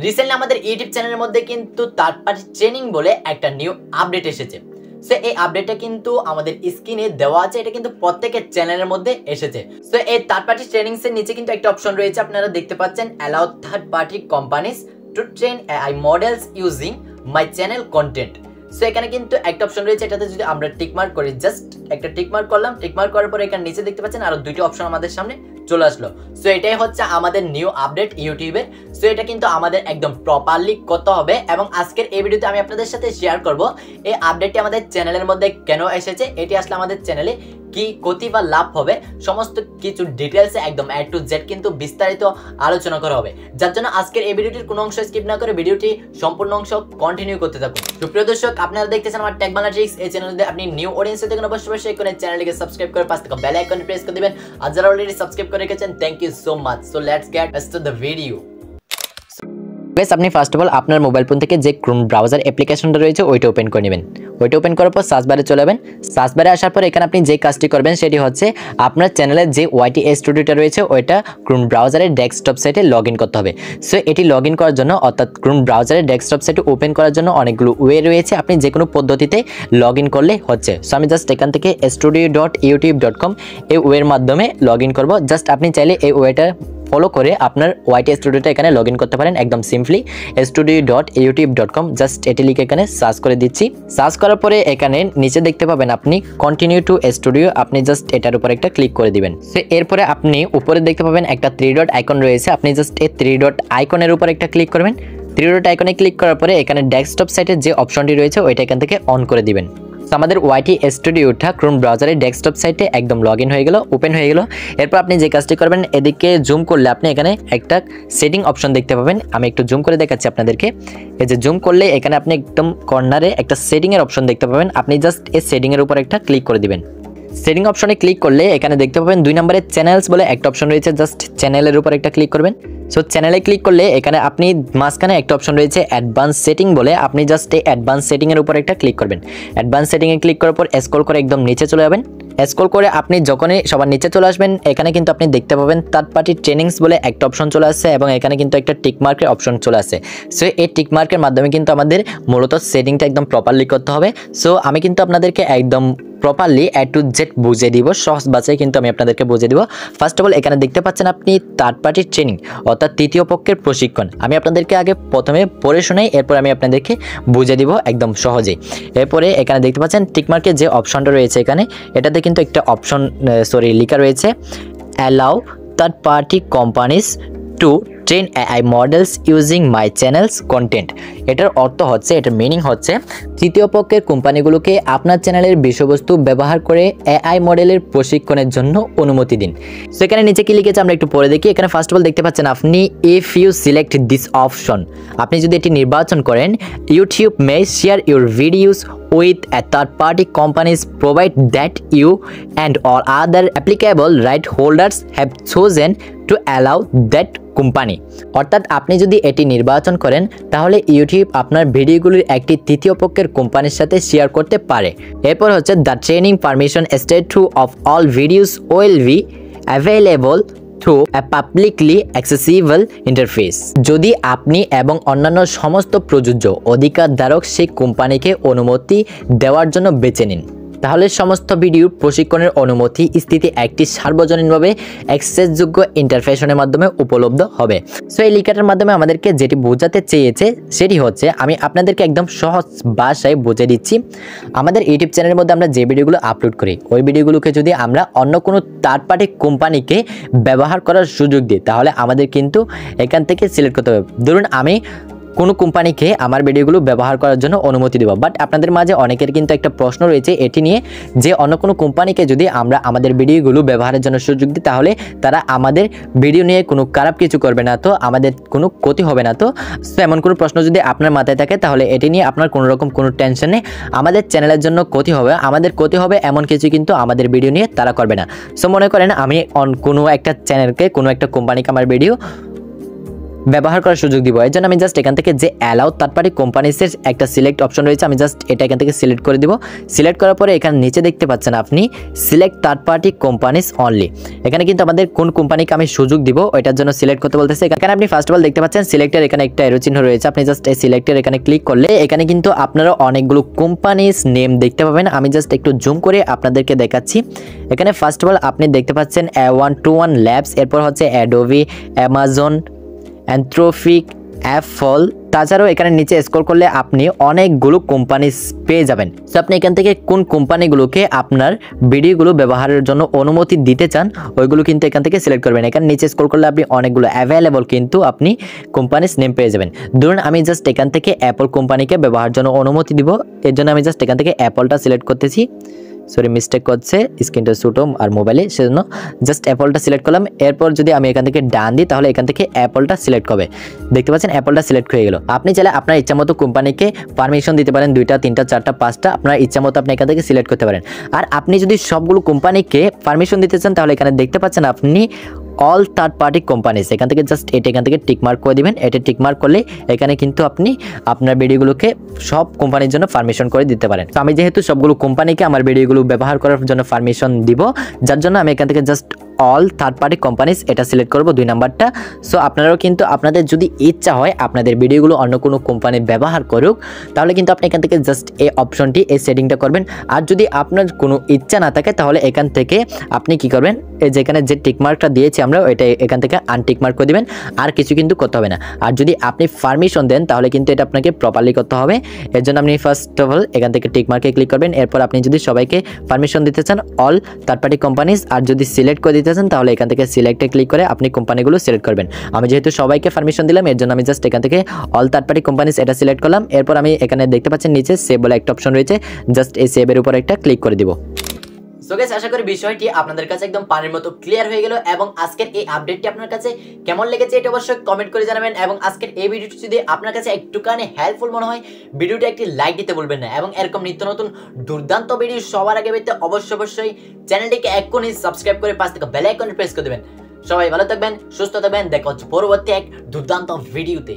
Recently আমাদের YouTube চ্যানেলের মধ্যে কিন্তু থার্ড পার্টি ট্রেনিং বলে একটা নিউ আপডেট এসেছে। সো এই আপডেটটা কিন্তু আমাদের স্ক্রিনে দেওয়া আছে, এটা কিন্তু প্রত্যেকের চ্যানেলের মধ্যে এসেছে। সো এই থার্ড পার্টি ট্রেনিংস এর নিচে কিন্তু একটা অপশন রয়েছে, আপনারা দেখতে পাচ্ছেন allow third party companies to train AI models using my channel content. So এখানে কিন্তু একটা অপশন রয়েছে, এটাতে যদি আমরা টিক মার্ক করি, জাস্ট একটা টিক মার্ক করলাম, টিক মার্ক করার পরে এখানে নিচে দেখতে পাচ্ছেন আরো দুইটা অপশন আমাদের সামনে চলে আসলো। সো এটাই হচ্ছে আমাদের নিউ আপডেট ইউটিউবের। সো এটা কিন্তু আমাদের একদম প্রপারলি করতে হবে এবং আজকের এই ভিডিওতে আমি আপনাদের সাথে শেয়ার করব এই আপডেটটি আমাদের চ্যানেলের মধ্যে কেন এসেছে, এটি আসলে আমাদের চ্যানেলে কি ক্ষতি বা লাভ হবে, সমস্ত কিছু ডিটেলসে একদম A to Z কিন্তু বিস্তারিত আলোচনা করা হবে। যার জন্য আজকের এই ভিডিওটির কোনো অংশ স্কিপ না করে ভিডিওটি সম্পূর্ণ অংশ কন্টিনিউ করতে থাকুন। সুপ্রিয় দর্শক, আপনারা দেখতেছেন আমার টেক বাংলা ট্রিক্স। এই চ্যানেলে আপনি নিউ অডিয়েন্স হতে গেলে অবশ্যই করে চ্যানেলটিকে সাবস্ক্রাইব করে পাশে থাকা বেল আইকনে প্রেস করে দিবেন। আর যারা অলরেডি সাবস্ক্রাইব করে রেখেছেন, thank you so much. So let's get to the video. Guys, আপনি ফার্স্ট অফ অল আপনার মোবাইল ফোন থেকে যে ক্রোম ব্রাউজার অ্যাপ্লিকেশনটা রয়েছে ওইটা ওপেন করে নেবেন। ওইটা ওপেন করার পর সার্চ বারে চলে যাবেন। সার্চ বারে আসার পর এখানে আপনি যে কাজটি করবেন সেটি হচ্ছে আপনার চ্যানেলের যে ওয়াইটি স্টুডিওটা রয়েছে ওইটা ক্রোম ব্রাউজারের ডেস্কটপ সাইটে লগ ইন করতে হবে। সো এটি লগ ইন করার জন্য অর্থাৎ ক্রোম ব্রাউজারের ডেস্কটপ সাইটে ওপেন করার জন্য অনেকগুলো ওয়ে রয়েছে, আপনি যে কোনো পদ্ধতিতে লগ ইন করলে হচ্ছে। সো আমি জাস্ট এখান থেকে studio.youtube.com এই ওয়ের মাধ্যমে লগ ইন করবো। জাস্ট আপনি চাইলে এই ওয়েটা ফলো করে আপনার ওয়াইটি স্টুডিওটা এখানে লগ ইন করতে পারেন একদম সিম্পলি। studio.youtube.com জাস্ট এটি লিখে এখানে সার্চ করে দিচ্ছি। সার্চ করার পরে এখানে নিচে দেখতে পাবেন আপনি কন্টিনিউ টু স্টুডিও, আপনি জাস্ট এটার উপর একটা ক্লিক করে দিবেন। সো এরপরে আপনি উপরে দেখতে পাবেন একটা 3 ডট আইকন রয়েছে, আপনি জাস্ট এই 3 ডট আইকনের উপর একটা ক্লিক করবেন। 3 ডট আইকনে ক্লিক করার পরে এখানে ডেস্কটপ সাইটের যে অপশনটি রয়েছে ওইটা এখান থেকে অন করে দিবেন। আমাদের ওয়াইটি স্টুডিওটা ক্রোম ব্রাউজারের ডেস্কটপ সাইটে একদম লগ ইন হয়ে গেল, ওপেন হয়ে গেল। এরপর আপনি যে কাজটি করবেন, এদিকে জুম করলে আপনি এখানে একটা সেটিং অপশন দেখতে পাবেন। আমি একটু জুম করে দেখাচ্ছি আপনাদেরকে। এই যে জুম করলে এখানে আপনি একদম কর্নারে একটা সেটিংয়ের অপশন দেখতে পাবেন, আপনি জাস্ট এই সেটিংয়ের উপর একটা ক্লিক করে দিবেন। সেটিং অপশনে ক্লিক করলে এখানে দেখতে পাবেন 2 নম্বরে চ্যানেলস বলে একটা অপশন রয়েছে, জাস্ট চ্যানেলের উপর একটা ক্লিক করবেন। সো চ্যানেলে ক্লিক করলে এখানে আপনি মাঝখানে একটা অপশন রয়েছে অ্যাডভান্স সেটিং বলে, আপনি জাস্ট এই অ্যাডভান্স সেটিংয়ের উপর একটা ক্লিক করবেন। অ্যাডভান্স সেটিংয়ে ক্লিক করার পর স্ক্রল করে একদম নিচে চলে যাবেন। স্ক্রল করে আপনি যখনই সবার নিচে চলে আসবেন এখানে কিন্তু আপনি দেখতে পাবেন থার্ড পার্টি ট্রেনিংস বলে একটা অপশন চলে আসছে এবং এখানে কিন্তু একটা টিক মার্কের অপশন চলে আসে। সো এই টিক মার্কের মাধ্যমে কিন্তু আমাদের মূলত সেটিংটা একদম প্রপারলি করতে হবে। সো আমি কিন্তু আপনাদেরকে একদম প্রপারলি A to Z বুঝিয়ে দিব, সহজ ভাষায় কিন্তু আমি আপনাদেরকে বুঝিয়ে দিব। ফার্স্ট অফ অল এখানে দেখতে পাচ্ছেন আপনি থার্ড পার্টি ট্রেনিং অর্থাৎ তৃতীয় পক্ষের প্রশিক্ষণ। আমি আপনাদেরকে আগে প্রথমে পড়ে শোনাই, এরপর আমি আপনাদেরকে বুঝিয়ে দিব একদম সহজেই। এরপরে এখানে দেখতে পাচ্ছেন টিকমার্কের যে অপশনটা রয়েছে এখানে, এটাতে কিন্তু একটা অপশন লেখা রয়েছে allow third party companies to train AI models using my channels content. এটার অর্থ হচ্ছে, এটার মিনিং হচ্ছে তৃতীয় পক্ষের কোম্পানিগুলোকে আপনার চ্যানেলের বিষয়বস্তু ব্যবহার করে এআই মডেলের প্রশিক্ষণের জন্য অনুমতি দিন। সেখানে নিচে কি লিখেছে আমরা একটু পড়ে দেখি। এখানে ফার্স্ট অফ অল দেখতে পাচ্ছেন আপনি if you select this option, আপনি যদি এটি নির্বাচন করেন, YouTube may share your videos with a third party companies provide that you and all other applicable right holders have chosen to allow that company. অর্থাৎ আপনি যদি এটি নির্বাচন করেন তাহলে ইউটিউব আপনার ভিডিওগুলির একটি তৃতীয় পক্ষের কোম্পানির সাথে শেয়ার করতে পারে। এরপর হচ্ছে the training permission state to of all videos will be available through a publicly accessible interface. যদি আপনি এবং অন্যান্য সমস্ত প্রযোজ্য অধিকারধারক সেই কোম্পানিকে অনুমতি দেওয়ার জন্য বেছে নিন, তাহলে সমস্ত ভিডিও প্রশিক্ষণের অনুমতি স্থিতি একটি সার্বজনীনভাবে অ্যাক্সেসযোগ্য ইন্টারফেশনের মাধ্যমে উপলব্ধ হবে। সো এই লেখাটার মাধ্যমে আমাদেরকে যেটি বোঝাতে চেয়েছে সেটি হচ্ছে, আমি আপনাদেরকে একদম সহজ ভাষায় বুঝিয়ে দিচ্ছি। আমাদের ইউটিউব চ্যানেলের মধ্যে আমরা যে ভিডিওগুলো আপলোড করি ওই ভিডিওগুলোকে যদি আমরা অন্য কোনো থার্ড পার্টি কোম্পানিকে ব্যবহার করার সুযোগ দিই তাহলে আমাদের কিন্তু এখান থেকে সিলেক্ট করতে হবে। ধরুন আমি কোনো কোম্পানিকে আমার ভিডিওগুলো ব্যবহার করার জন্য অনুমতি দেব, বাট আপনাদের মাঝে অনেকের কিন্তু একটা প্রশ্ন রয়েছে এটি নিয়ে যে অন্য কোনো কোম্পানিকে যদি আমরা আমাদের ভিডিওগুলো ব্যবহারের জন্য সুযোগ দিই তাহলে তারা আমাদের ভিডিও নিয়ে কোনো খারাপ কিছু করবে না তো, আমাদের কোনো ক্ষতি হবে না তো। এমন কোনো প্রশ্ন যদি আপনার মাথায় থাকে তাহলে এটি নিয়ে আপনার কোনো রকম কোনো টেনশন নেই, আমাদের চ্যানেলের জন্য ক্ষতি হবে, আমাদের ক্ষতি হবে এমন কিছু কিন্তু আমাদের ভিডিও নিয়ে তারা করবে না। সো মনে করেন আমি কোনো একটা চ্যানেলকে কোনো একটা কোম্পানিকে আমার ভিডিও ব্যবহার করার সুযোগ দিব। এর জন্য আমি জাস্ট এখান থেকে যে অ্যালাউ থার্ড পার্টি কোম্পানিসের একটা সিলেক্ট অপশন রয়েছে, আমি জাস্ট এটা এখান থেকে সিলেক্ট করে দিব। সিলেক্ট করার পরে এখানে নিচে দেখতে পাচ্ছেন আপনি select third party companies only. এখানে কিন্তু আমাদের কোন কোম্পানিকে আমি সুযোগ দিব ওইটার জন্য সিলেক্ট করতে বলতেছে। এখানে আপনি ফার্স্ট অফ অল দেখতে পাচ্ছেন সিলেক্টের এখানে একটা এরো চিহ্ন রয়েছে, আপনি জাস্ট এই সিলেক্টের এখানে ক্লিক করলে এখানে কিন্তু আপনারা অনেকগুলো কোম্পানিস নেম দেখতে পাবেন। আমি জাস্ট একটু জুম করে আপনাদেরকে দেখাচ্ছি। এখানে ফার্স্ট অফ অল আপনি দেখতে পাচ্ছেন A121 ল্যাবস, এরপর হচ্ছে অ্যাডোবি, অ্যামাজন, অ্যান্থ্রোপিক, অ্যাপল। তাছাড়াও এখানে নিচে স্ক্রল করলে আপনি অনেকগুলো কোম্পানি পেয়ে যাবেন। তো আপনি এখান থেকে কোন কোম্পানিগুলোকে আপনার ভিডিওগুলো ব্যবহারের জন্য অনুমতি দিতে চান ওইগুলো কিন্তু এখান থেকে সিলেক্ট করবেন। এখানে নিচে স্ক্রল করলে আপনি অনেকগুলো অ্যাভেলেবল কিন্তু আপনি কোম্পানিস নেম পেয়ে যাবেন। ধরুন আমি জাস্ট এখান থেকে অ্যাপল কোম্পানিকে ব্যবহারের জন্য অনুমতি দিব। এর জন্য আমি জাস্ট এখান থেকে অ্যাপলটা সিলেক্ট করতেছি। সরি মিস্টেক করছে, স্ক্রিনটা ছোটো আর মোবাইলে, সেজন্য জাস্ট অ্যাপলটা সিলেক্ট করলাম। এরপর যদি আমি এখান থেকে ডান দিই তাহলে এখান থেকে অ্যাপলটা সিলেক্ট হবে। দেখতে পাচ্ছেন অ্যাপলটা সিলেক্ট হয়ে গেল। আপনি চাইলে আপনার ইচ্ছা মতো কোম্পানিকে পারমিশন দিতে পারেন, 2টা 3টা 4টা 5টা আপনার ইচ্ছা মতো আপনি এখান থেকে সিলেক্ট করতে পারেন। আর আপনি যদি সবগুলো কোম্পানিকে পারমিশন দিতে চান তাহলে এখানে দেখতে পাচ্ছেন আপনি অল থার্ড পার্টি কোম্পানিস, এখান থেকে জাস্ট এটা এখান থেকে টিক মার্ক করে দিবেন। এটা টিক মার্ক করলে এখানে কিন্তু আপনি আপনার ভিডিওগুলোকে সব কোম্পানির জন্য পারমিশন করে দিতে পারেন। তো আমি যেহেতু সবগুলো কোম্পানিকে আমার ভিডিওগুলো ব্যবহার করার জন্য পারমিশন দিব, যার জন্য আমি এখান থেকে just all third party companies এটা সিলেক্ট করব 2 নাম্বারটা। সো আপনারাও কিন্তু আপনাদের যদি ইচ্ছা হয় আপনাদের ভিডিওগুলো অন্য কোনো কোম্পানি ব্যবহার করুক তাহলে কিন্তু আপনি এখান থেকে জাস্ট এই অপশনটি এই সেটিংটা করবেন। আর যদি আপনার কোনো ইচ্ছা না থাকে তাহলে এখান থেকে আপনি কি করবেন, এই যেখানে যে টিক মার্কটা দিয়েছি আমরা ওইটা এখান থেকে আনটিক মার্ক করে দিবেন। আর কিছু কিন্তু করতে হবে না। আর যদি আপনি পারমিশন দেন তাহলে কিন্তু এটা আপনাকে প্রপারলি করতে হবে। এর জন্য আপনি ফার্স্ট অফ অল এখান থেকে টিক মার্কে ক্লিক করবেন। এরপর আপনি যদি সবাইকে পারমিশন দিতে চান অল থার্ড পার্টি কোম্পানিস, আর যদি সিলেক্ট করে দিতে চান তাহলে এখান থেকে সিলেক্টে ক্লিক করে আপনি কোম্পানিগুলো সিলেক্ট করবেন। আমি যেহেতু সবাইকে পারমিশন দিলাম এর জন্য আমি জাস্ট এখান থেকে অল থার্ড পার্টি কোম্পানিস এটা সিলেক্ট করলাম। এরপর আমি এখানে দেখতে পাচ্ছেন নিচে সেভ বলে একটা অপশন রয়েছে, জাস্ট এই সেভের উপর একটা ক্লিক করে দিব। সো গাইস আশা করি বিষয়টি আপনাদের কাছে একদম পানির মতো ক্লিয়ার হয়ে গেল এবং আজকের এই আপডেটটি আপনার কাছে কেমন লেগেছে এটা অবশ্যই কমেন্ট করে জানাবেন। এবং আজকের এই ভিডিওটি যদি আপনার কাছে একটুখানি হেল্পফুল মনে হয় ভিডিওটি একটি লাইক দিতে ভুলবেন না। এবং এরকম নিত্য নতুন দুর্দান্ত ভিডিও সবার আগে পেতে অবশ্যই চ্যানেলটিকে এক্ষুনি সাবস্ক্রাইব করে পাশে থাকা বেল আইকনে প্রেস করে দেবেন। সবাই ভালো থাকবেন, সুস্থ থাকবেন, দেখা হচ্ছে পরবর্তী এক দুর্দান্ত ভিডিওতে।